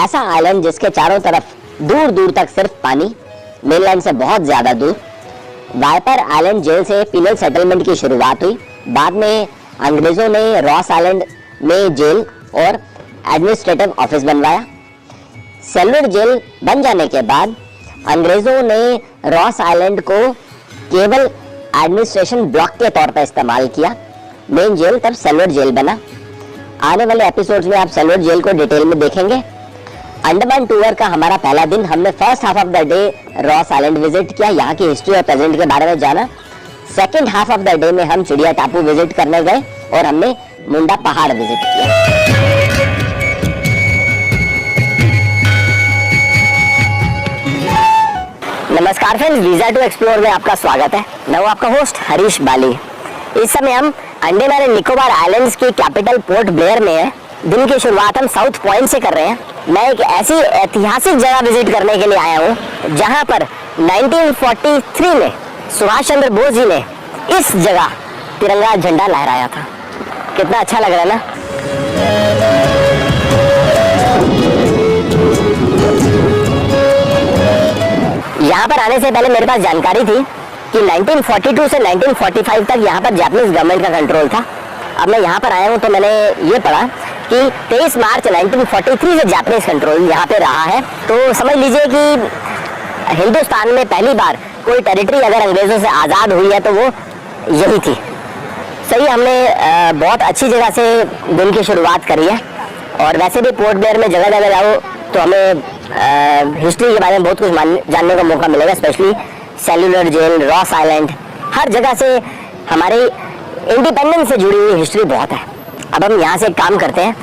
ऐसा आइलैंड जिसके चारों तरफ दूर दूर तक सिर्फ पानी, मेनलैंड से बहुत ज्यादा दूर। वाइपर आइलैंड जेल से पीनल सेटलमेंट की शुरुआत हुई। बाद में अंग्रेजों ने रॉस आइलैंड में जेल और एडमिनिस्ट्रेटिव ऑफिस बनवाया। सेलुलर जेल बन जाने के बाद अंग्रेजों ने रॉस आइलैंड को केवल एडमिनिस्ट्रेशन ब्लॉक के तौर पर इस्तेमाल किया। मेन जेल तब सेलुलर जेल बना। आने वाले एपिसोड्स में आप सेलुलर जेल को डिटेल में देखेंगे। अंडमान टूर का हमारा पहला दिन, हमने first half of the day Ross island visit किया, यहाँ की हिस्ट्री और प्रेजेंट के बारे में जाना। Second half of the day में हम चिड़िया टापू विजिट करने गए और हमने मुंडा पहाड़ विजिट किया। नमस्कार फ्रेंड्स, वीजा टू एक्सप्लोर में आपका स्वागत है। मैं हूं आपका होस्ट हरीश बाली। इस समय हम अंडमान एंड निकोबार आइलैंड्स की कैपिटल पोर्ट ब्लेयर में है। दिन की शुरुआत हम साउथ पॉइंट से कर रहे हैं। मैं एक ऐसी ऐतिहासिक जगह विजिट करने के लिए आया हूं जहां पर 1943 में सुभाष चंद्र बोस जी ने इस जगह तिरंगा झंडा लहराया था। कितना अच्छा लग रहा है ना। यहाँ पर आने से पहले मेरे पास जानकारी थी कि 1942 से 1945 तक यहाँ पर जापानीज गवर्नमेंट का कंट्रोल था। अब मैं यहाँ पर आया हूँ तो मैंने ये पढ़ा कि 23 मार्च 1943 से जापानीज कंट्रोल यहाँ पे रहा है। तो समझ लीजिए कि हिंदुस्तान में पहली बार कोई टेरिटरी अगर अंग्रेजों से आज़ाद हुई है तो वो यही थी। सही, हमने बहुत अच्छी जगह से दिन की शुरुआत करी है। और वैसे भी पोर्ट ब्लेयर में जगह जगह जाओ तो हमें हिस्ट्री के बारे में बहुत कुछ जानने का मौका मिलेगा। Specially cellular jail, Ross island, हर जगह से हमारी इंडिपेंडेंस से जुड़ी हुई हिस्ट्री बहुत है। अब हम यहाँ से एक काम करते हैं,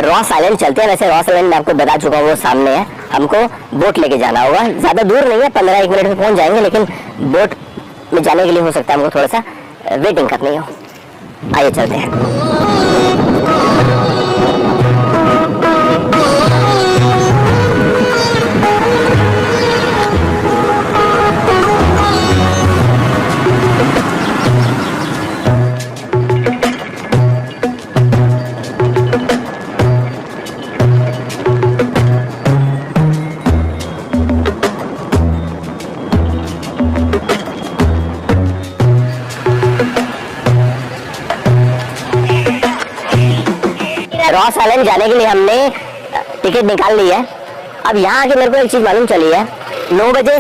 रॉस आइलैंड चलते हैं। वैसे रॉस आइलैंड मैं आपको बता चुका हूँ, वो सामने है। हमको बोट लेके जाना होगा। ज़्यादा दूर नहीं है, 15-1 मिनट में पहुँच जाएंगे, लेकिन बोट में जाने के लिए हो सकता है हमको थोड़ा सा वेटिंग करनी हो। आइए चलते हैं। रॉस आइलैंड जाने के लिए हमने टिकट निकाल ली है। अब यहाँ आके मेरे को एक चीज मालूम चली है, 9 बजे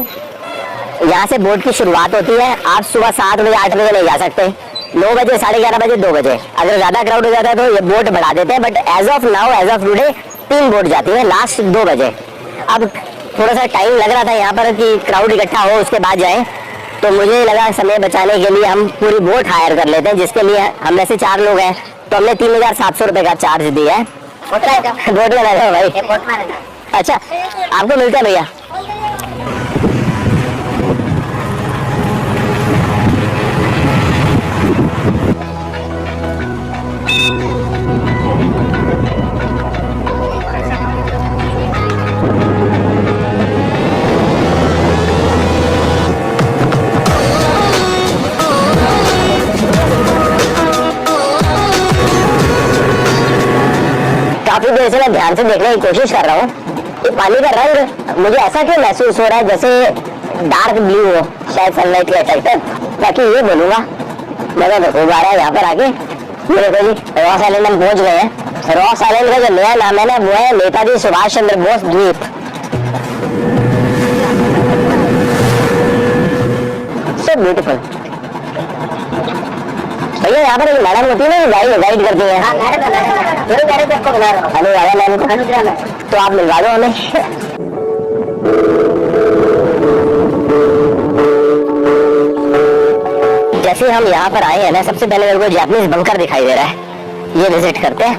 यहाँ से बोट की शुरुआत होती है। आप सुबह 7 बजे 8 बजे नहीं जा सकते। 9 बजे, 11:30 बजे, 2 बजे। अगर ज्यादा क्राउड हो जाता है तो ये बोट बढ़ा देते हैं, but as of now, as of today 3 vote जाती है, लास्ट 2 बजे। अब थोड़ा सा टाइम लग रहा था यहाँ पर कि क्राउड इकट्ठा हो उसके बाद जाए, तो मुझे लगा समय बचाने के लिए हम पूरी बोट हायर कर लेते हैं, जिसके लिए हम में से 4 लोग हैं तो हमने 3700 रुपए का चार्ज दिया है। बोट में रहता है भाई। अच्छा, आपको मिलता है भैया? काफी देर से मैं ध्यान से देखने की कोशिश कर रहा हूँ। ये पानी का रंग मुझे ऐसा क्यों महसूस हो रहा है जैसे डार्क ब्लू हो, शायद सनलाइट के इफेक्ट। बाकी ये बोलूंगा, मजा तो खूब आ रहा है यहाँ पर आके। ये देखो जी, रॉस आइलैंड हम पहुंच गए हैं। रॉस आइलैंड का जो नया नाम है ना, वो है नेताजी सुभाष चंद्र बोस द्वीप। So beautiful. भैया यहाँ पर एक मैडम होती है ना, गाइड करती है। तो आप मिलवा दो हमें। जैसे हम यहाँ पर आए हैं ना, सबसे पहले मेरे को जापानीज बंकर दिखाई दे रहा है। ये विजिट करते हैं।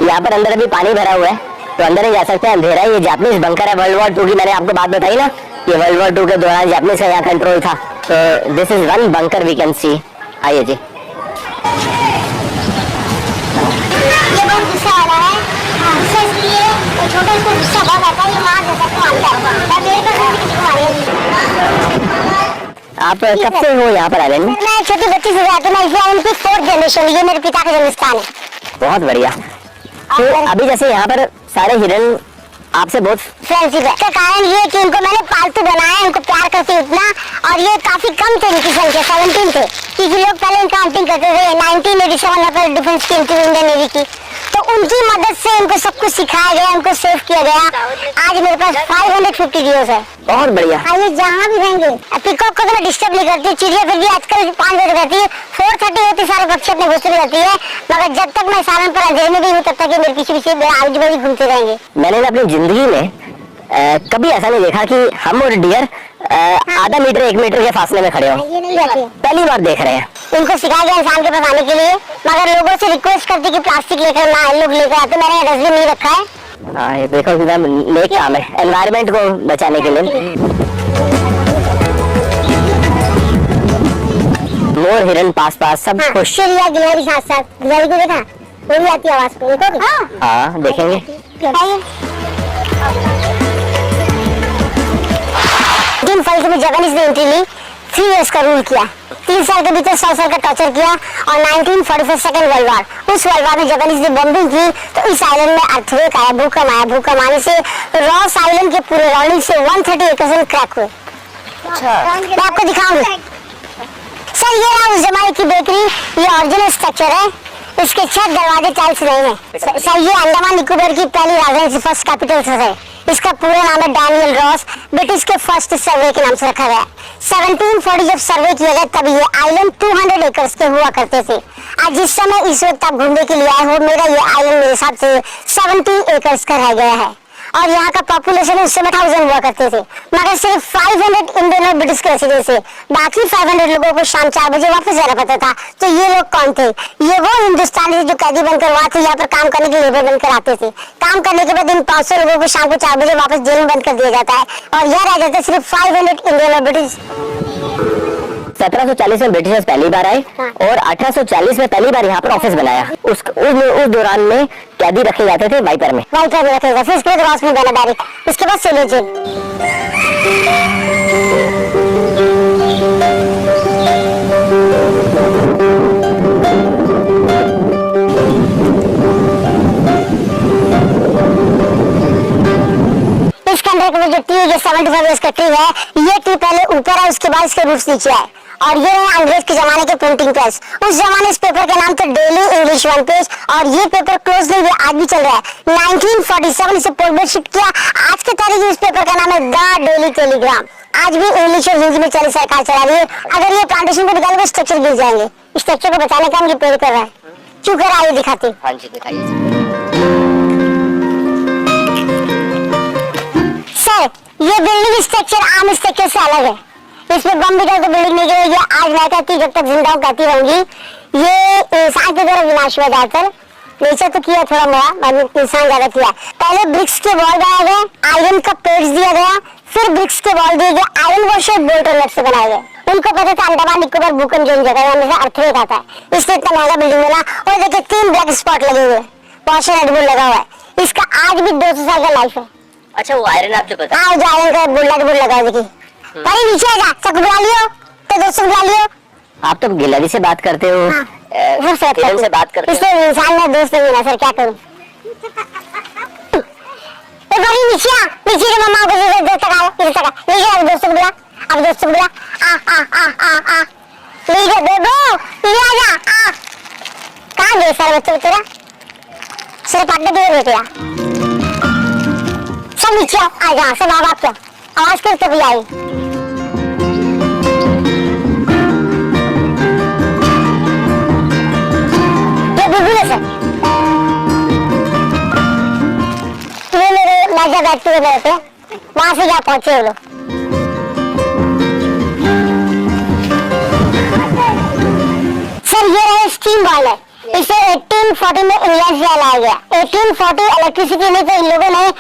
यहाँ पर अंदर अभी पानी भरा हुआ है तो अंदर नहीं जा सकते, अंधेरा है। ये जापानीज बंकर है। वर्ल्ड वॉर 2 की मैंने आपको बात बताई ना, ये वर्ल्ड वॉर 2 के दौरान जापानीज का यहाँ कंट्रोल था। तो this is one bunker we can see. आइए जी। आप कब से हो यहाँ पर आइलैंड में? मैं छोटी बच्ची से जाती हूँ, मैं उनकी 4th जनरेशन, ये मेरे पिता का जन्मस्थान है। बहुत बढ़िया। तो अभी जैसे यहाँ पर सारे हिरन आपसे बहुत फ्रेंडशिप है, इसका कारण ये कि इनको मैंने पालतू बनाया, इनको प्यार करती उतना, और ये काफी कम थे इनकी संख्या, 17 थे, क्योंकि लोग पहले इनका हंटिंग करते थे। 1987 में पर डिफेंस टीम थी इंडियन नेवी की, तो उनकी मदद से इनको सब कुछ सिखाया गया, उनको सेव किया गया। आज मेरे पास 550 व्यूअर्स है। बहुत बढ़िया। ये जहाँ भी रहेंगे, पीकॉक को तो मैं डिस्टर्ब नहीं करती, चिड़िया फिर भी आजकल 5 बजे रहती है, 4:30 होती सारे पक्षी अपने घोंसले में रहती है, मगर जब तक मैं सालन पर अंधेरे में भी हूँ तब तक ये मेरे पीछे पीछे आजू बाजू घूमते रहेंगे। मैंने अपनी जिंदगी में कभी ऐसा नहीं देखा कि हम और डियर आधा मीटर 1 मीटर के फासले में खड़े हो। ये नहीं जाते, पहली बार देख रहे हैं। इनको सिखाया गया इंसान के पास आने के लिए, मगर लोगों से रिक्वेस्ट करती कि प्लास्टिक लेकर ना लोग लेकर आते, मैंने डस्टबिन नहीं रखा है। हाँ, ये देखो एकदम नेक काम है एनवायरनमेंट को बचाने के लिए। मोर हिरन पास पास सब खुश। चिड़िया गिलहरी साथ साथ, गिलहरी को देखा, वो भी आती है आवाज को, देखोगे? हाँ देखेंगे। 3 फल में जापानीज ने एंट्री ली, 3 इयर्स का रूल किया, 3 साल के भीतर 100 साल का टॉर्चर किया, और 1945 सेकेंड वर्ल्ड वार, उस वर्ल्ड वार में जापानीज ने बॉम्बिंग की, तो इस आइलैंड में अर्थक्वेक आया, भूकंप आया, भूकंप आने से रॉस आइलैंड के पूरे राउंडिंग से 130 एकड़ क्रैक हुए। मैं आपको दिखाऊंगी सर, ये रहा उस जमाने की बेकरी, ये ओरिजिनल स्ट्रक्चर है, इसके छत दरवाजे टाइल्स नहीं है। सर ये अंडमान निकोबार की पहली राजधानी, फर्स्ट कैपिटल है, इसका पूरा नाम है डैनियल रॉस, ब्रिटिश के फर्स्ट सर्वे के नाम से रखा गया। 1740 जब सर्वे किया गया तब ये आइलैंड 200 एकर्स के हुआ करते थे। आज जिस समय इस वक्त आप घूमने के लिए आए हो, मेरा ये आइलैंड मेरे हिसाब से 70 एकर्स का रह गया है, और यहाँ का पॉपुलेशन उस समय 1000 हुआ करते थे, मगर सिर्फ 500 इंडियन और ब्रिटिश के रेसिडेंट्स थे, बाकी 500 लोगों को शाम 4 बजे वापस जाना पड़ता था। तो ये लोग कौन थे? ये वो हिंदुस्तानी थे जो कैदी बनकर वहाँ थे, यहाँ पर काम करने के लेबर बनकर आते थे। काम करने के बाद इन 500 लोगों को शाम को 4 बजे वापस जेल में बंद कर दिया जाता है, और यह रह जाते सिर्फ 500 इंडियन और ब्रिटिश। 1740 में ब्रिटिशर्स पहली बार आए, और 1840 में पहली बार यहाँ पर ऑफिस बनाया। उस दौरान में कैदी रखे जाते थे वाइपर में रखे जाते, फिर उसके बाद रॉस में जाना डायरेक्ट, उसके बाद सेलर जेल। इसके अंदर जो ट्री है 75 इयर्स का ट्री है, ये ट्री पहले ऊपर है, उसके बाद इसके रूट्स नीचे है, और ये है अंग्रेज के जमाने के प्रिंटिंग प्रेस। उस जमाने इस पेपर का नाम था डेली इंग्लिश 1 पेज, और ये पेपर क्लोज नहीं हुआ, आज भी चल रहा है। 1947 इसे पब्लिश किया, आज के तारीख में इस पेपर का नाम है द डेली टेलीग्राम। आज भी इंग्लिश और हिंदी में चली सरकार चला रही है। अगर ये प्लांटेशन को निकालोगे स्ट्रक्चर गिर जाएंगे, स्ट्रक्चर को बचाने का हम रिपेयर कर रहे हैं। क्यों कर रहा है दिखाते? हाँ जी दिखाइए सर। ये बिल्डिंग स्ट्रक्चर आम स्ट्रक्चर से अलग है, इसमें बम बिगड़ तो बिल्डिंग नहीं गिरेगी, आज मैं कहती जब तक जिंदा हूँ कहती रहूंगी। ये इंसान के द्वारा विनाश हुआ ज्यादातर, नेचर तो किया थोड़ा मोड़ा, इंसान ज्यादा किया। पहले ब्रिक्स के वॉल बनाए गए, आयरन का पेड्स दिया गया, फिर ब्रिक्स के वॉल दिए गए, आयरन वॉशर बोल्ट और नट से बनाए गए। उनको पता था अंडमान निकोबार भूकंप जोन जगह है, हमेशा अर्थक्वेक आता है, इसलिए इतना महंगा बिल्डिंग बना। और देखिए 3 ब्लैक स्पॉट लगे हुए, वॉशर हेडबोर्ड लगा हुआ है, इसका आज भी 200 साल का लाइफ है। अच्छा वो आयरन आपको पता है? हाँ जो आयरन का बोर्ड लगा है, देखिए परी नीचे आजा, चक बुला लियो तो दोस्तों बुला लियो। आप तो गिलहरी से बात करते हो, हाँ, से बात करते हो, इसलिए इंसान में दोस्त नहीं मिला सर, क्या करूं? परी नीचे आ, नीचे के मम्मा को दोस्त का इधर तक नीचे आ, दोस्तों बुला, अब दोस्तों बुला, आ नीचे बेबो नीचे आजा, आ कहाँ गए सारे बच्चे तेरा? सिर्फ पार्टनर दे बेटिया, सब नीचे आओ, आजा सब माँ बाप क्या आवाज करके भी आई। ये बुलबुल है सर, ये मेरे लाजा बैठते हुए बैठे, वहां से जा पहुंचे वो लोग। सर ये रहा स्टीम बॉयलर, इसे 1840 में इंग्लैंड से लाया गया। 1840 इलेक्ट्रिसिटी में तो इन लोगों ने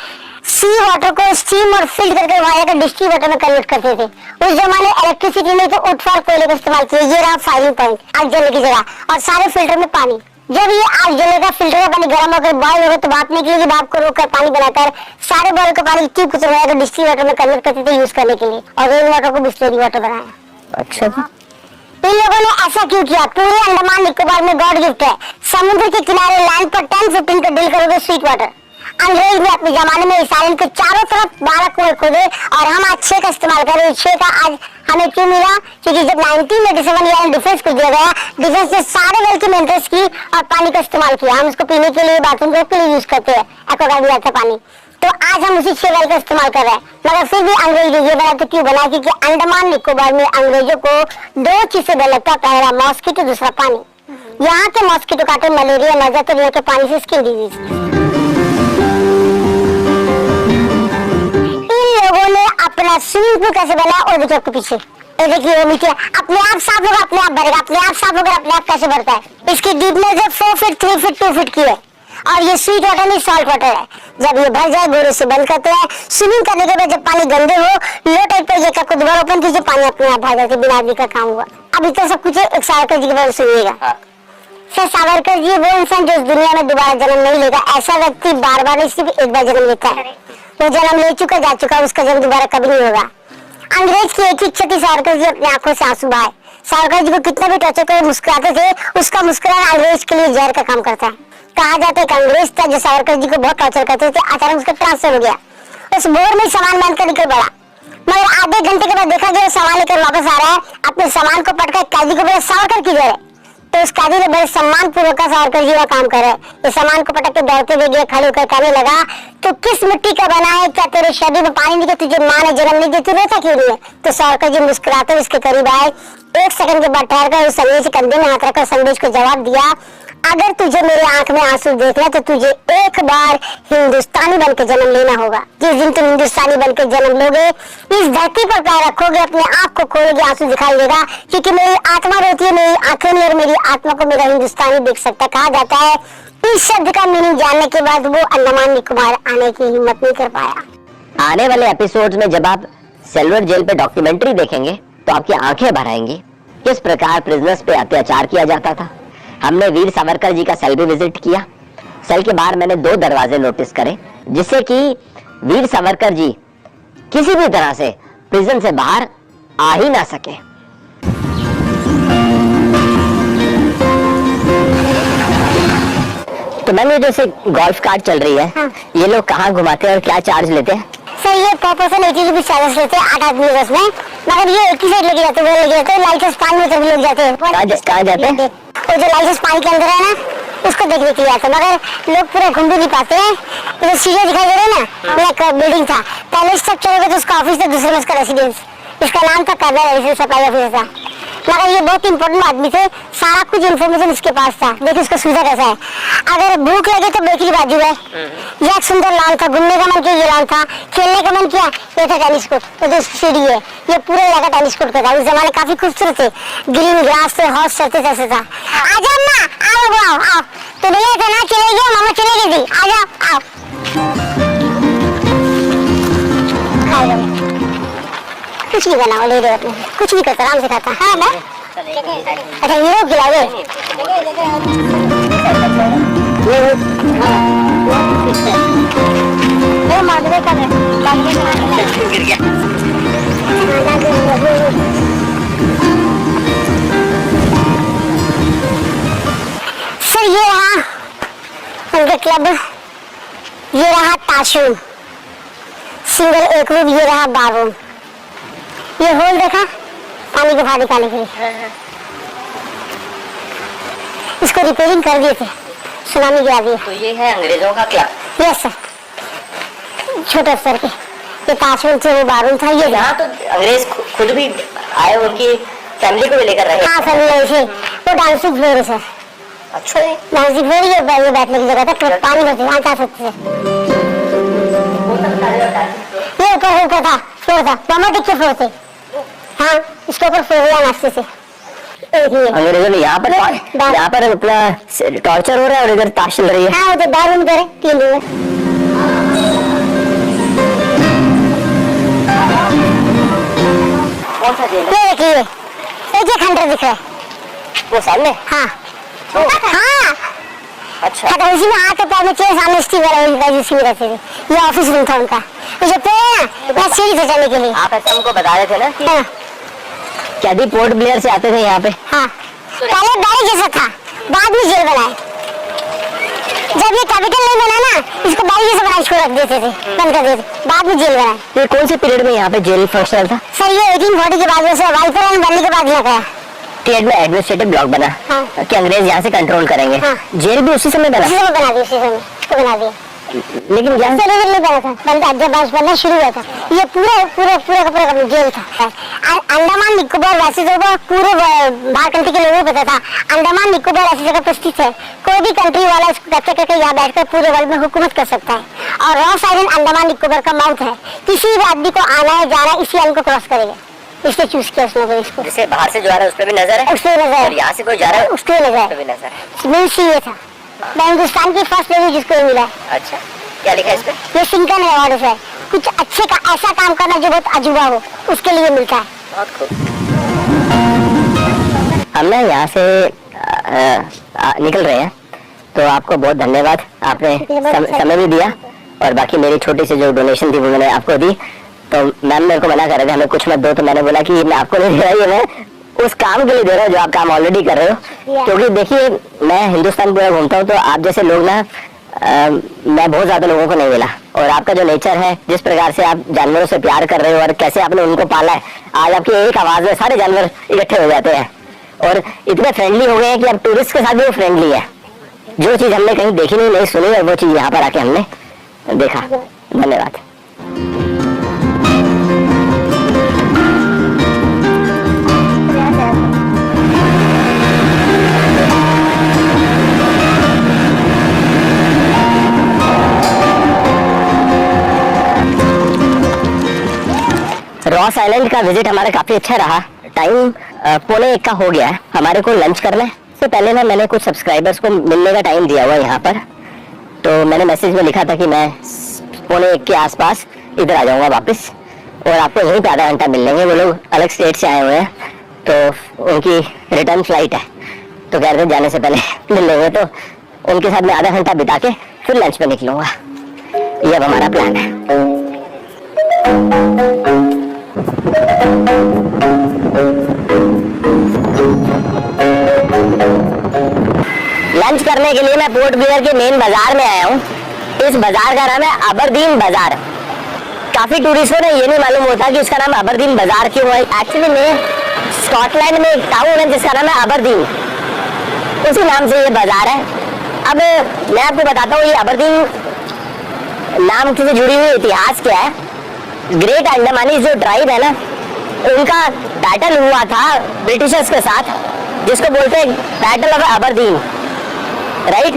सी वाटर को स्टीम और फिल्ड करके वायर का डिस्टिल वाटर में कन्वर्ट करते थे। उस जमाने इलेक्ट्रिसिटी में तो उठ फाड़ कोयले का इस्तेमाल किया। ये रहा फायरिंग पॉइंट, आग जलने की जगह, और सारे फिल्टर में पानी। जब ये आग जलेगा, फिल्टर का पानी गर्म होकर बॉयल होगा, तो भाप निकलेगी, कि भाप को रोककर पानी बनाकर सारे बॉयल का पानी ट्यूब को चलाया डिस्टिल वाटर में कन्वर्ट करते थे यूज करने के लिए, और रेन वाटर को बिस्लेरी वाटर बनाया। अच्छा जी। इन लोगों ने ऐसा क्यों किया? पूरे अंडमान निकोबार में गॉड गिफ्ट है। समुद्र के किनारे लैंड पर 10-15 का डील करोगे स्वीट वाटर। अंग्रेज ने अपने जमाने में इस आइलैंड के चारों तरफ 12 कुएं खोदे और हम आज 6 का इस्तेमाल कर रहे हैं। 6 का आज हमें क्यों मिला? क्योंकि जब 1987 ये डिफेंस को दिया गया, डिफेंस ने सारे वेल की मेंटेनेंस की और पानी का इस्तेमाल किया। हम उसको पीने के लिए, बाथरूम के लिए यूज करते हैं, एक्वागार्ड में आता पानी। तो आज हम उसी 6 वेल का इस्तेमाल कर रहे हैं। मगर फिर भी अंग्रेज ने ये बना तो क्यों बना? क्योंकि अंडमान निकोबार में अंग्रेजों को 2 चीज से डर लगता, पहला मॉस्किटो, दूसरा पानी। यहाँ के मॉस्किटो काटे मलेरिया, मजा तो यहाँ के पानी से स्किन डिजीज। अपना स्विमिंग पूल कैसे बना और देखिए आपके पीछे, ये देखिए वो नीचे अपने आप साफ होगा, अपने आप भरेगा, अपने आप साफ होगा, अपने आप कैसे भरता है। इसकी डीपनेस है 4 फीट, 3 फीट, 2 फीट की है और ये स्वीट वाटर नहीं सॉल्ट वाटर है। जब ये भर जाए गोरे से बंद करते हैं। स्विमिंग करने के बाद जब पानी गंदे हो, लो टाइप पर ये को दोबारा ओपन कीजिए, पानी अपने आप भर जाते, बिना आदमी का काम हुआ। अब इतना सब कुछ एक सावरकर जी के बारे में सुनिएगा। सर सावरकर जी वो इंसान जो इस दुनिया में दोबारा जन्म नहीं लेगा। ऐसा व्यक्ति बार बार नहीं, सिर्फ एक बार जन्म लेता है। वो जन्म ले चुका, जा चुका, उसका जन्म दोबारा कभी नहीं होगा। अंग्रेज की एक ही इच्छा थी, सावरकर जी अपनी आंखों से आंसू बहाए। सावरकर जी को कितना भी टॉर्चर कर मुस्कुराते थे, उसका मुस्कुराना अंग्रेज के लिए जहर का काम करता है। कहा जाता है कि अंग्रेज था जो सावरकर जी को बहुत टॉर्चर करते थे, अचानक उसका ट्रांसफर हो गया। उस बोर में सामान बांध कर निकल पड़ा, मगर आधे घंटे के बाद देखा गया सामान लेकर वापस आ रहा है। अपने सामान को पटकर कैदी को बोला सावरकर किधर है? तो उस कैदी ने बड़े सम्मान पूर्वक सावरकर जी का काम करे। इस सामान को पटक के दौड़ते हुए गया, खड़े होकर कहने लगा, तो किस मिट्टी का बना है? क्या तेरे शरीर में पानी नहीं है? तुझे माँ ने जन्म नहीं दी, तू रोता क्यों नहीं है? तो सावरकर जी मुस्कुराते हुए उसके करीब आए। 1 सेकंड के बाद ठहर कर उस संदेश के कंधे में हाथ रखकर संदेश को जवाब दिया, अगर तुझे मेरी आंख में आंसू देखना तो तुझे एक बार हिंदुस्तानी बनकर जन्म लेना होगा। जिस दिन तुम हिंदुस्तानी बनकर जन्म लोगे, इस धरती पर पैर रखोगे, अपने आप को खोलोगे, आंसू दिखाई देगा, क्योंकि मेरी आत्मा रोती है, मेरी आंखें नहीं, और मेरी आत्मा को मेरा हिंदुस्तानी देख सकता। कहा जाता है इस शब्द का मीनिंग जानने के बाद वो अंडमान निकोबार आने की हिम्मत नहीं कर पाया। आने वाले एपिसोड्स में जब आप सिल्वर जेल पे डॉक्यूमेंट्री देखेंगे तो आपकी आंखें भर आएंगी। किस प्रकार प्रिजनर्स पे अत्याचार किया जाता था। हमने वीर सावरकर जी का सेल भी विजिट किया। सेल के बाहर मैंने 2 दरवाजे नोटिस करे, जिससे कि वीर सावरकर जी किसी भी तरह से प्रिजन से बाहर आ ही ना सके। तो मैम, ये जैसे गोल्फ कार्ट चल रही है, हाँ। ये लोग कहाँ घुमाते हैं और क्या चार्ज लेते हैं? सर ये पर पर्सन 80 रुपीज चार्ज लेते हैं 8 आदमी बस में, मगर ये एक ही साइड लेके जाते हैं, लेके जाते हैं लाइसेंस पानी में तभी लोग जाते हैं। कहाँ जाते हैं? वो जो लाइसेंस पानी के अंदर है ना, उसको देखने के लिए आते हैं, मगर लोग पूरा घूम भी नहीं पाते हैं। ये सीढ़ियाँ दिखाई दे रहे हैं ना, एक बिल्डिंग था, पहले स्टेप चलोगे तो उसका ऑफिस था, दूसरे में उसका रेसिडेंस। इसका नाम था कर्नल सप्लाई ऑफिसर था, मगर ये बहुत इंपॉर्टेंट आदमी थे, सारा कुछ इन्फॉर्मेशन इसके पास था। देखिए उसका सुविधा कैसा है। अगर भूख लगे तो बेकरी बाजू है, यह एक सुंदर लॉन था, घूमने का मन किया ये लॉन था, खेलने का मन किया ये था टेनिस कोर्ट, तो सीढ़ी है, ये पूरा इलाका टेनिस कोर्ट का था। उस जमाने काफी खूबसूरत थे, ग्रीन ग्रास थे, हॉर्स चलते जैसे था। आ जाओ ना, आओ आओ आओ, तो भैया था ना, चले गए मामा, चले गए थी, आ जाओ आओ। कुछ नहीं बनाओ, ले रहे अपने, कुछ भी करता, आराम से खाता है ना। अच्छा हीरो खिलाओगे? सर ये रहा उनका क्लब, ये रहा ताशरूम, सिंगल एक रूम, ये रहा बाथरूम, ये होल देखा पानी को बाहर निकालने के लिए। इसको रिपेयरिंग कर दिए थे, सुनामी गिरा दिए। तो ये है अंग्रेजों का क्लब? यस सर, छोटे स्तर के। ये ताशरूम थे, वो बाथरूम था। ये यहाँ तो अंग्रेज खुद भी आए, उनकी फैमिली को भी लेकर रहे? हाँ फैमिली से। वो डांसिंग फ्लोर है सर। अच्छा है। डांसिंग फ्लोर ये बैठने की जगह था, पानी भरते यहाँ जा सकते थे। ये ऊपर था, फ्लोर था, मामा टिक्के फ्लोर थे। हाँ इसके ऊपर फ्लोर नाश्ते से। अंग्रेजों ने यहाँ पर अपना टॉर्चर हो रहा है और इधर ताश चल रही है। हाँ वो तो बाथरूम करे 3 रूम है। कौन सा जेल है? ये देखिए, एक खंडर दिख रहा है वो सामने? हाँ हाँ। अच्छा। तो उसी में हाथ पैर में चेयर सामने स्टील वाला उसी में रहते थे। ये ऑफिस रूम था उनका। मुझे पे ना सीढ़ी से जाने के लिए। आप ऐसे हमको बता रहे थे ना कि कैदी पोर्ट ब्लेयर से आते थे यहाँ पे। हाँ, पहले बैरक जैसा था, बाद में जेल बनाए। जब ये कैपिटल नहीं बना ना, इसको बैरक जैसा बना छोड़ देते थे, बंद कर देते, बाद में जेल बनाए। ये कौन से पीरियड में यहाँ पे जेल फंक्शनल था? सर ये 1840 के बाद वैसे वाइसराय बनने के बाद यहाँ गया। पीरियड में एडमिनिस्ट्रेटिव ब्लॉक बना। हाँ। कि अंग्रेज यहाँ से कंट्रोल करेंगे। हाँ। जेल भी उसी समय बना। उसी समय बना दिया, उसी समय इसको बना दिया। लेकिन यहाँ नहीं बना था, बनता जब बनना शुरू हुआ था, ये पूरा पूरा पूरा का पूरा जेल था। अंडमान निकोबार वैसे तो पूरे बाहर कंट्री के लोगों को पता था, अंडमान निकोबार ऐसी जगह पर स्थित है, कोई भी कंट्री वाला इसको कैप्चर करके यहाँ बैठकर पूरे वर्ल्ड में हुकूमत कर सकता है। और रॉस आइलैंड अंडमान निकोबार का माउथ है, किसी भी आदमी को आना है जाना है इसी आइलैंड को क्रॉस करेगा, इसलिए चूज किया उसने इसको। जिसे बाहर से जो आ रहा है उस पर भी नजर है, उस पर नजर है, यहाँ से कोई जा रहा है उस पर नजर भी नजर है। है। ये था मैं हिंदुस्तान की फर्स्ट लेडी जिसको मिला है। अच्छा, क्या लिखा है इस पे? ये सिंकन अवार्ड है, कुछ अच्छे का ऐसा काम करना जो बहुत अजूबा हो, उसके लिए मिलता है। बहुत खूब। हम ना यहाँ से निकल रहे हैं, तो आपको बहुत धन्यवाद, आपने समय भी दिया, और बाकी मेरी छोटी सी जो डोनेशन थी वो मैंने आपको दी। तो मैम मेरे को मना कर रहे थे हमें कुछ मत दो, तो मैंने बोला कि मैं आपको नहीं दे रहा, ये मैं उस काम के लिए दे रहा हूँ जो आप काम ऑलरेडी कर रहे हो। क्योंकि देखिए मैं हिंदुस्तान पूरा घूमता हूँ, तो आप जैसे लोग ना मैं बहुत ज्यादा लोगों को नहीं मिला, और आपका जो नेचर है, जिस प्रकार से आप जानवरों से प्यार कर रहे हो और कैसे आपने उनको पाला है, आज आपकी एक आवाज में सारे जानवर इकट्ठे हो जाते हैं और इतने फ्रेंडली हो गए हैं कि अब टूरिस्ट के साथ भी वो फ्रेंडली है। जो चीज हमने कहीं देखी नहीं सुनी, और वो चीज यहाँ पर आके हमने देखा। धन्यवाद। रॉस आइलैंड का विजिट हमारा काफी अच्छा रहा। टाइम 1:45 का हो गया है, हमारे को लंच करना है। इससे पहले ना मैंने कुछ सब्सक्राइबर्स को मिलने का टाइम दिया हुआ है यहाँ पर, तो मैंने मैसेज में लिखा था कि मैं 1:45 के आसपास इधर आ जाऊंगा वापस, और आपको यहीं पे आधा घंटा मिल लेंगे। वो लोग अलग स्टेट से आए हुए हैं, तो उनकी रिटर्न फ्लाइट है, तो कह रहे थे जाने से पहले मिल लेंगे, तो उनके साथ मैं आधा घंटा बिता के फिर लंच पे निकलूंगा। ये अब हमारा प्लान है। लंच करने के लिए मैं पोर्ट ब्लेयर के मेन बाजार में आया हूँ। इस बाजार का नाम है अबरदीन बाजार। काफी टूरिस्टों ने ये नहीं मालूम होता कि इसका नाम अबरदीन बाजार क्यों है। एक्चुअली में स्कॉटलैंड में एक टाउन है जिसका नाम है अबरदीन, उसी नाम से ये बाजार है। अब मैं आपको बताता हूँ ये अबरदीन नाम से जुड़ी हुई इतिहास क्या है। ग्रेट अंडमानी जो ट्राइब है ना, उनका बैटल हुआ था ब्रिटिशर्स के साथ, जिसको बोलते हैं बैटल ऑफ अबरदीन, राइट।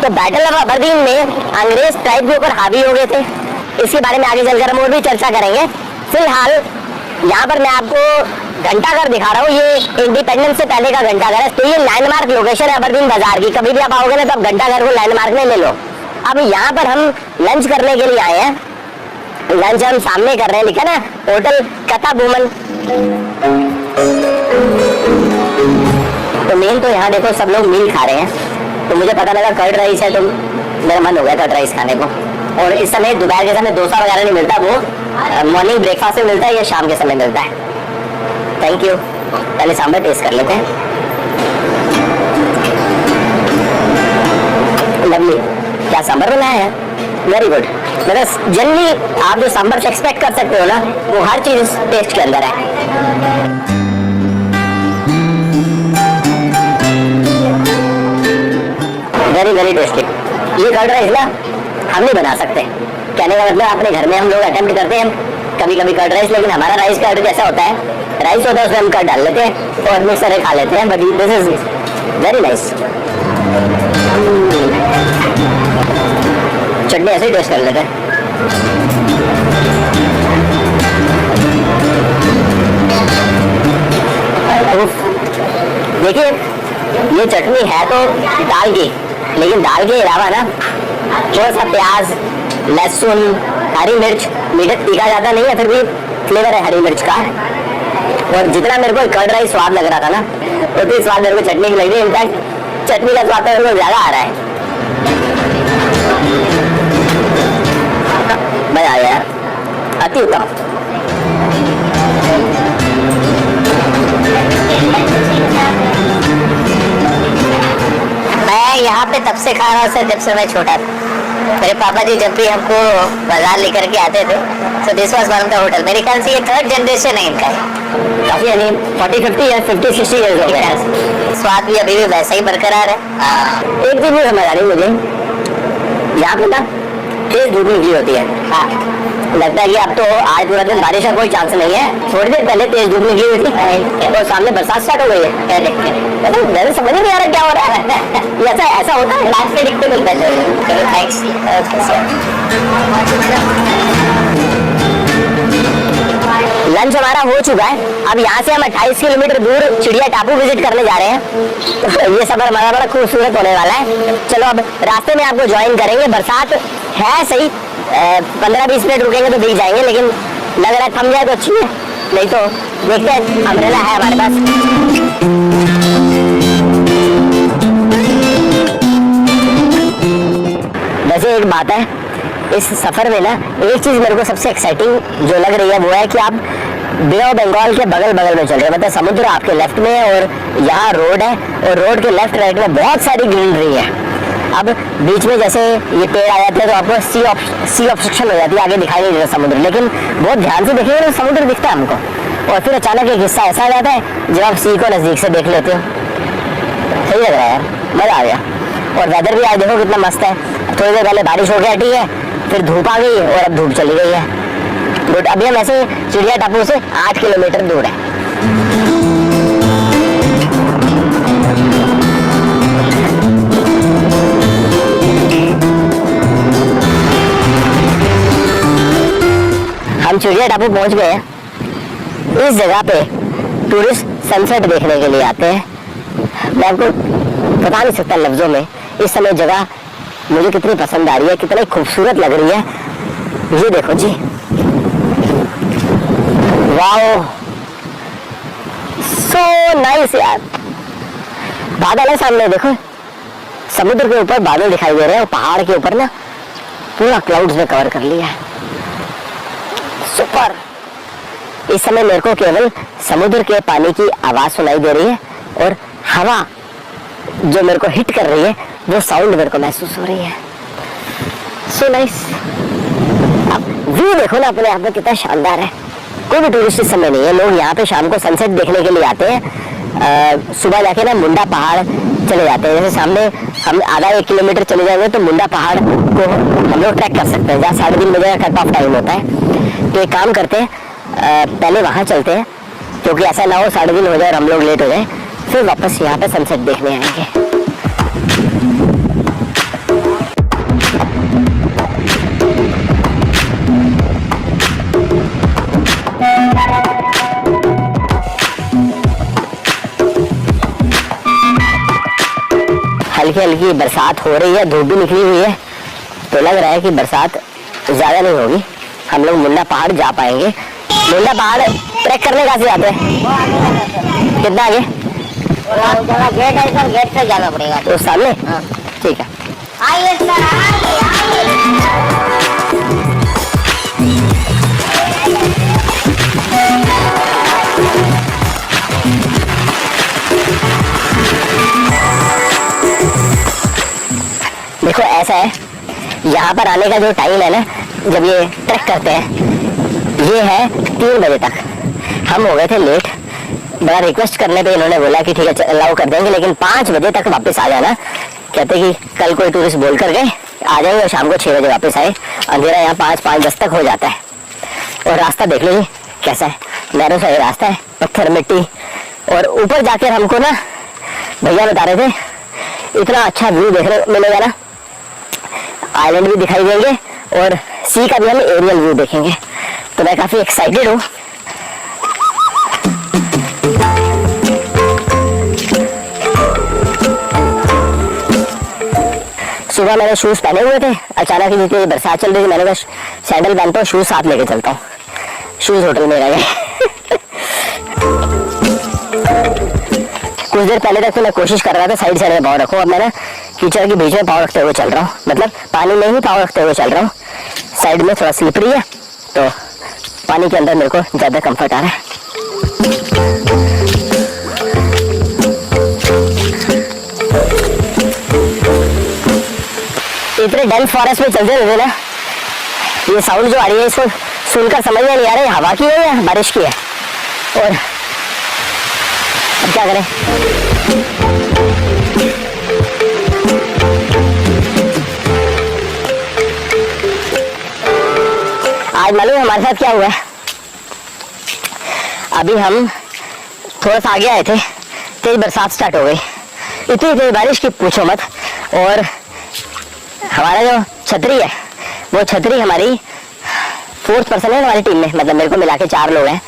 तो बैटल ऑफ अबरदीन में अंग्रेज ट्राइब के ऊपर हावी हो गए थे। इसके बारे में आगे चलकर हम और भी चर्चा करेंगे। फिलहाल यहाँ पर मैं आपको घंटाघर दिखा रहा हूँ। ये इंडिपेंडेंस से पहले का घंटाघर है, तो ये लैंडमार्क लोकेशन है अबरदीन बाजार की। कभी भी आप आओगे ना तो आप घंटाघर को लैंडमार्क में ले लो। अब यहाँ पर हम लंच करने के लिए आए हैं। लंच हम सामने कर रहे हैं, लिखा ना होटल कथा बुमन। तो मेन तो यहाँ देखो सब लोग मील खा रहे हैं, तो मुझे पता लगा कर्ड राइस है, तो मेरा मन हो गया कर्ड राइस खाने को। और इस समय दोपहर के समय डोसा वगैरह नहीं मिलता, वो मॉर्निंग ब्रेकफास्ट में मिलता है या शाम के समय मिलता है। Thank you. पहले सांभर टेस्ट कर लेते हैं। लवली, क्या सांभर बनाया है? Very good. मतलब जनरली आप जो सांभर से एक्सपेक्ट कर सकते हो ना, वो हर चीज टेस्ट के अंदर है। Very very tasty. ये कर्ड राइस ना हम नहीं बना सकते, कहने का मतलब अपने घर में हम लोग अटेम्प्ट करते हैं कभी कभी कर्ड राइस, लेकिन हमारा राइस कर्ड जैसा होता है, राइस होता है उसमें हम कर्ड डाल लेते हैं और मिक्स करके खा लेते हैं। But this is very nice. Chutney ऐसे ही टेस्ट कर लेते हैं। देखिए ये चटनी है तो दाल की, लेकिन दाल के अलावा ना थोड़ा सा प्याज, लहसुन, हरी मिर्च, मीठा तीखा ज्यादा नहीं है, फिर भी फ्लेवर है हरी मिर्च का। और जितना मेरे को कर्ड राइस स्वाद लग रहा था ना, उतनी स्वाद मेरे को चटनी की लग रही है। इनफैक्ट चटनी का स्वाद मेरे को ज्यादा आ रहा है। मजा आ गया, अति उत्तम। यहाँ पे तब से खा रहा हूँ सर, जब से मैं छोटा था। मेरे पापा जी जब भी हमको बाजार लेकर के आते थे, तो this was one of the hotel. मेरे ख्याल से ये थर्ड जनरेशन है इनका, काफी यानी 40-50 या 50-60 ईयर्स हो गए। स्वाद भी अभी भी वैसा ही बरकरार है। एक चीज समझ आ रही मुझे, यहाँ पे ना तेज धूप निकली होती है। हाँ, लगता है कि अब तो आज पूरा दिन बारिश का कोई चांस नहीं है। थोड़ी देर पहले तेज धूप निकली हुई थी और सामने बरसात स्टार्ट हो गई है। मतलब मेरे समझ नहीं आ रहा क्या हो रहा है। ये ऐसा होता है लास्ट में दिखते मिलता है। थैंक्स। लंच हमारा हो चुका है। अब यहाँ से हम 28 किलोमीटर दूर चिड़िया टापू विजिट करने जा रहे हैं। तो ये सफर हमारा बड़ा खूबसूरत होने वाला है। चलो अब रास्ते में आपको ज्वाइन करेंगे। बरसात है सही, 15-20 मिनट रुकेंगे तो भीग जाएंगे, लेकिन लग रहा है थम जाए तो अच्छी है, नहीं तो देखते हैं। अम्ब्रेला है हमारे पास। वैसे एक बात है इस सफर में ना, एक चीज मेरे को सबसे एक्साइटिंग जो लग रही है वो है कि आप बे ऑफ बंगाल के बगल बगल में चल रहे हैं। मतलब समुद्र आपके लेफ्ट में है और यहाँ रोड है, और रोड के लेफ्ट राइट में बहुत सारी ग्रीनरी है। अब बीच में जैसे ये पेड़ आ जाते हैं तो आपको सी ऑब्स्ट्रक्शन हो जाती है, आगे दिखाई नहीं देता समुद्र। लेकिन बहुत ध्यान से देखेंगे तो समुद्र दिखता है हमको। और फिर अचानक एक हिस्सा ऐसा आ जाता है जब आप सी को नजदीक से देख लेते हो। सही लग रहा है यार, मजा आ गया। और वेदर भी आज देखो कितना मस्त है। थोड़ी देर पहले बारिश हो गया, ठीक है, फिर धूप आ गई और अब धूप चली गई है। गुड। अभी हम ऐसे चिड़िया टापू से 8 किलोमीटर दूर है। हम चिड़िया टापू पहुंच गए हैं। इस जगह पे टूरिस्ट सनसेट देखने के लिए आते हैं। मैं आपको बता नहीं सकता लफ्जों में इस समय जगह मुझे कितनी पसंद आ रही है, कितनी खूबसूरत लग रही है। ये देखो जी, वाओ, सो नाइस यार। बादल है सामने, देखो समुद्र के ऊपर बादल दिखाई दे रहे हैं और पहाड़ के ऊपर ना पूरा क्लाउड्स ने कवर कर लिया है। सुपर। इस समय मेरे को केवल समुद्र के पानी की आवाज सुनाई दे रही है और हवा जो मेरे को हिट कर रही है वो साउंड मेरे को महसूस हो रही है। So nice. अब व्यू देखो ना अपने आप में कितना शानदार है। कोई भी टूरिस्ट इस समय नहीं है। लोग यहाँ पे शाम को सनसेट देखने के लिए आते हैं। सुबह जाके ना मुंडा पहाड़ चले जाते हैं। जैसे सामने हम आधा 1 किलोमीटर चले जाएंगे तो मुंडा पहाड़ को हम लोग ट्रैक कर सकते हैं, जहाँ 3:30 बजे का कट ऑफ टाइम होता है। तो एक काम करते हैं, पहले वहाँ चलते हैं, क्योंकि ऐसा ना हो 3:30 हो जाए और हम लोग लेट हो जाए, फिर वापस यहाँ पे सनसेट देखने आएंगे। हल्की हल्की बरसात हो रही है, धूप भी निकली हुई है, तो लग रहा है कि बरसात ज्यादा नहीं होगी। हम लोग मुंडा पहाड़ जा पाएंगे। मुंडा पहाड़ ट्रैक करने कहाँ से जाते हैं? कितना आगे? गेट है सर, गेट से जाना पड़ेगा। तो सामने? हाँ ठीक है। आइए सर, देखो ऐसा है, यहाँ पर आने का जो टाइम है ना, जब ये ट्रैक करते हैं, ये है 3 बजे तक। हम हो गए थे लेट। बड़ा रिक्वेस्ट करने पे इन्होंने बोला कि ठीक है अलाउ कर देंगे, लेकिन 5 बजे तक वापस आ जाना। कहते कि कल कोई टूरिस्ट बोल कर गए आ जाएंगे और शाम को 6 बजे वापस आए। अंधेरा यहाँ 5-5:10 तक हो जाता है। और रास्ता देख लीजिए कैसा है, नैरो सा रास्ता है, पत्थर मिट्टी। और ऊपर जाकर हमको ना भैया बता रहे थे इतना अच्छा व्यू देखने मिलेगा ना, आइलैंड भी दिखाई देंगे और सी का भी हम एरियल व्यू देखेंगे। तो मैं काफी एक्साइटेड हूँ। सुबह मैंने शूज पहने हुए थे, अचानक ही जितनी बरसात चल रही थी मैंने कहा सैंडल पहनता हूँ, शूज साथ लेके चलता हूँ। शूज होटल में रह गए। कुछ देर पहले तक तो मैं कोशिश कर रहा था साइड साइड में पाँव रखूं, अब मैं ना कीचड़ के बीच में पाँव रखते हुए चल रहा हूँ। मतलब पानी में ही पाँव रखते हुए चल रहा हूँ। साइड में थोड़ा स्लिपरी है तो पानी के अंदर मेरे को ज्यादा कंफर्ट आ रहा है। इतने डेंस फॉरेस्ट में चलते रहते ना, ये साउंड जो आ रही है इसको सुनकर समझ में नहीं आ रहा है हवा की है या बारिश की है। और अब क्या करें? आज मालूम है हमारे साथ क्या हुआ है? अभी हम थोड़ा सा आगे आए थे, तेज बरसात स्टार्ट हो गई, इतनी तेज बारिश की पूछो मत। और हमारा जो छतरी है वो छतरी हमारी 4th पर्सन है हमारी टीम में, मतलब मेरे को मिला के 4 लोग हैं,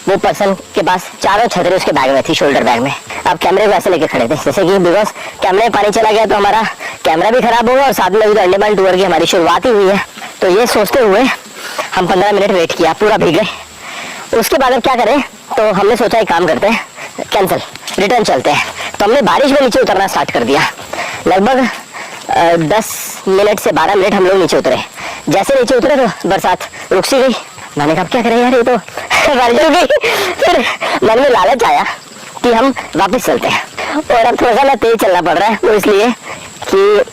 वो पर्सन के पास चारों छतरी उसके बैग में थी, शोल्डर बैग में। अब कैमरे को ऐसे लेके खड़े थे जैसे कि बिकॉज कैमरे में पानी चला गया तो हमारा कैमरा भी खराब होगा और साथ में अभी तो अंडमान टूर की हमारी शुरुआत ही हुई है। तो ये सोचते हुए हम 15 मिनट वेट किया, पूरा भीग गए। उसके बाद अब क्या करें, तो हमने सोचा एक काम करते हैं, कैंसिल, रिटर्न चलते हैं। तो हमने बारिश में नीचे उतरना स्टार्ट कर दिया। लगभग 10 मिनट से 12 मिनट हम लोग नीचे उतरे। जैसे नीचे उतरे तो बरसात रुक सी गई। मैंने कहा क्या करें यार, ये तो बारिश रुक गई। फिर मन में लालच आया कि हम वापस चलते हैं। और अब थोड़ा सा ना तेज चलना पड़ रहा है, वो इसलिए कि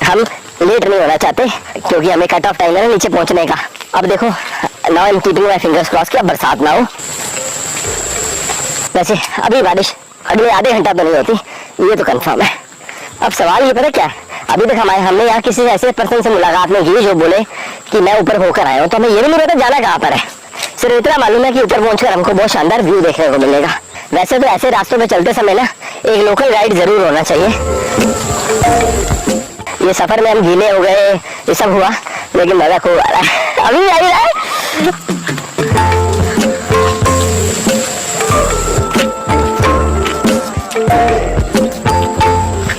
हम लेट नहीं होना चाहते, क्योंकि हमें कट ऑफ टाइम है नीचे पहुंचने का। अब देखो, now I am keeping my fingers cross कि अब बरसात ना हो। वैसे अभी बारिश अगले आधे घंटा तो नहीं होती, ये तो कंफर्म है। अब सवाल ये पता क्या है, अभी तक हमने यहाँ किसी ऐसे पर्सन से मुलाकात नहीं की जो बोले कि मैं ऊपर होकर आया हूँ। तो हमें ये भी नहीं पता जाना कहाँ पर है, सिर्फ इतना मालूम है कि ऊपर पहुंचकर हमको बहुत शानदार व्यू देखने को मिलेगा। वैसे तो ऐसे रास्तों में चलते समय ना एक लोकल गाइड जरूर होना चाहिए। ये सफर में हम गीले हो गए, ये सब हुआ, लेकिन मजा खूब आ रहा है, अभी आ ही रहा है।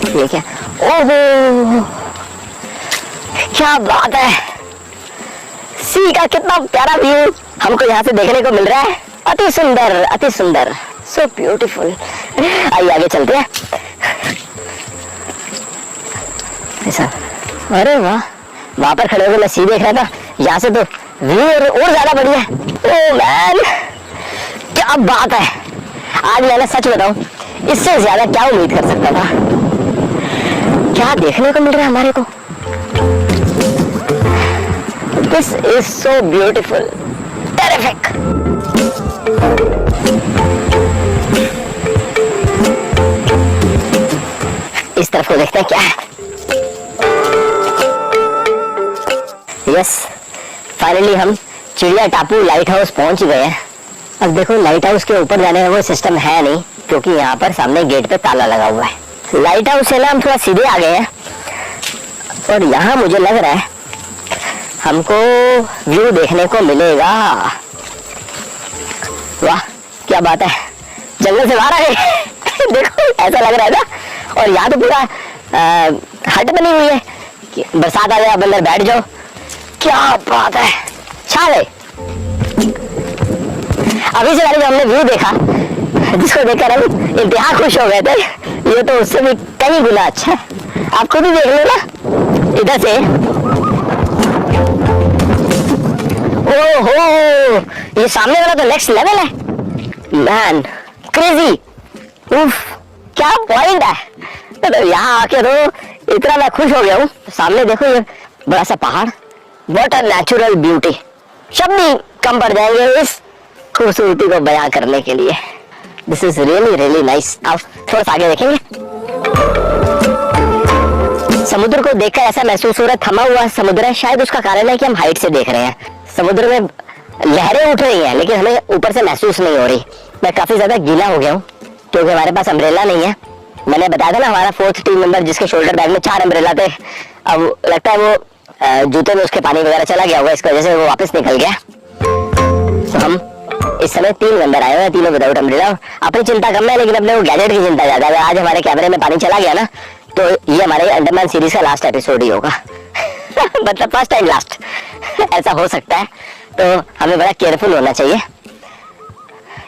ठीक है, ओहो क्या बात है, सी का कितना प्यारा व्यू हमको यहाँ से देखने को मिल रहा है। अति सुंदर, अति सुंदर, सो ब्यूटीफुल। आइए आगे चलते हैं। ऐसा, अरे वाह, वहां पर खड़े होकर मैं सी देख रहा था, यहाँ से तो व्यू और ज्यादा बढ़िया है। ओह मैन, क्या बात है। आज मैंने सच बताऊं, इससे ज्यादा क्या उम्मीद कर सकता था। क्या देखने को मिल रहा है हमारे को। This is so beautiful, terrific. इस तरफ को देखते हैं क्या है। यस, फाइनली हम चिड़िया टापू लाइट हाउस पहुंच गए हैं। अब देखो, लाइट हाउस के ऊपर जाने का कोई सिस्टम है नहीं, क्योंकि यहाँ पर सामने गेट पे ताला लगा हुआ है। लाइट हाउस से ना हम थोड़ा सीधे आ गए हैं और यहाँ मुझे लग रहा है हमको व्यू देखने को मिलेगा। वाह क्या बात है, जंगल से बाहर आ गए। देखो ऐसा लग रहा है ना। और यहाँ तो पूरा हट बनी हुई है कि बरसात आ जाए आप अंदर बैठ जाओ। क्या बात है, छा गए। अभी से पहले जो हमने व्यू देखा, जिसको देखकर हम इंतहा खुश हो गए थे, ये तो उससे भी कई गुना अच्छा है। आप खुद ही देख लो ना इधर से। ओहो, ये सामने वाला तो नेक्स्ट लेवल है मैन, क्रेजी। उफ, क्या पॉइंट है। तो यहाँ आके तो इतना मैं खुश हो गया हूँ। सामने देखो ये बड़ा सा पहाड़, व्हाट अ नेचुरल ब्यूटी। शब्द ही कम पड़ जाएंगे इस खूबसूरती को बयां करने के लिए। This is really really nice. अब थोड़ा सा आगे देखेंगे। समुद्र को देखकर ऐसा महसूस हो रहा है थमा हुआ समुद्र है। शायद उसका कारण है कि हम हाइट से देख रहे हैं। समुद्र में लहरें उठ रही हैं, लेकिन हमें ऊपर से महसूस नहीं हो रही। मैं काफी ज्यादा गीला हो गया हूँ, क्योंकि हमारे पास अम्ब्रेला नहीं है। मैंने बताया था ना, हमारा 4th टीम मेंबर जिसके शोल्डर बैग में 4 अम्ब्रेला थे, अब लगता है वो जूते में उसके पानी वगैरह चला गया होगा, इसकी वजह से वो वापस निकल गया। तो हम इस समय 3 मेंबर आए हुए हैं, तीनों विदाउट अम्ब्रेला। अपनी चिंता कम है, लेकिन अपने वो गैजेट की चिंता ज्यादा है। आज हमारे कैमरे में पानी चला गया ना, तो ये हमारे अंडमान सीरीज का लास्ट एपिसोड ही होगा। मतलब फर्स्ट टाइम लास्ट, ऐसा हो सकता है। तो हमें बड़ा केयरफुल होना चाहिए।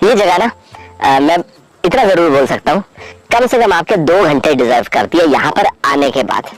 ये जगह ना मैं इतना जरूर बोल सकता हूँ, कम से कम आपके 2 घंटे डिजर्व करती है यहाँ पर आने के बाद।